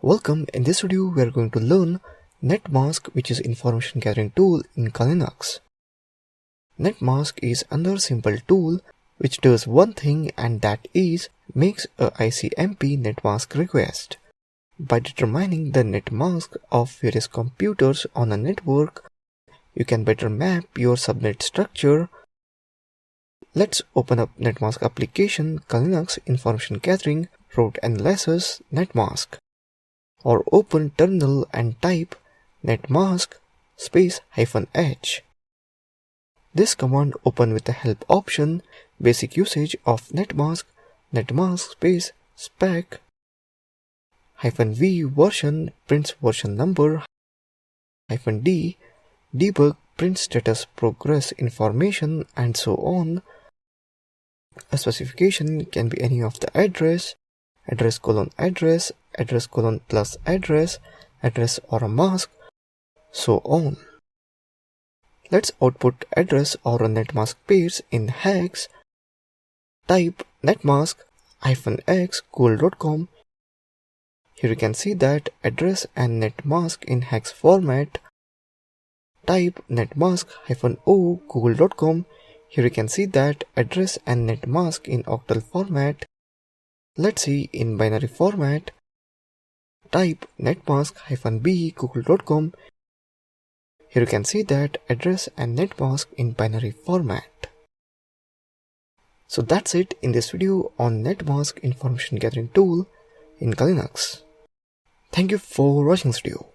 Welcome. In this video we are going to learn Netmask, which is information gathering tool in Linux. Netmask is another simple tool which does one thing, and that is makes a ICMP netmask request. By determining the netmask of various computers on a network, you can better map your subnet structure. Let's open up Netmask application, Linux information gathering, route analysis, Netmask. Or open terminal and type netmask -h. This command open with the help option, basic usage of netmask -spec -v version prints version number -d debug print status progress information, and so on. A specification can be any of the address plus address or a mask, so on. Let's output address or a netmask pairs in hex. Type netmask -x google.com. Here you can see that address and netmask in hex format. Type netmask -o google.com. Here you can see that address and netmask in octal format. Let's see in binary format. Type netmask -b google.com. Here you can see that address and netmask in binary format. So that's it in this video on Netmask information gathering tool in Linux. Thank you for watching this video.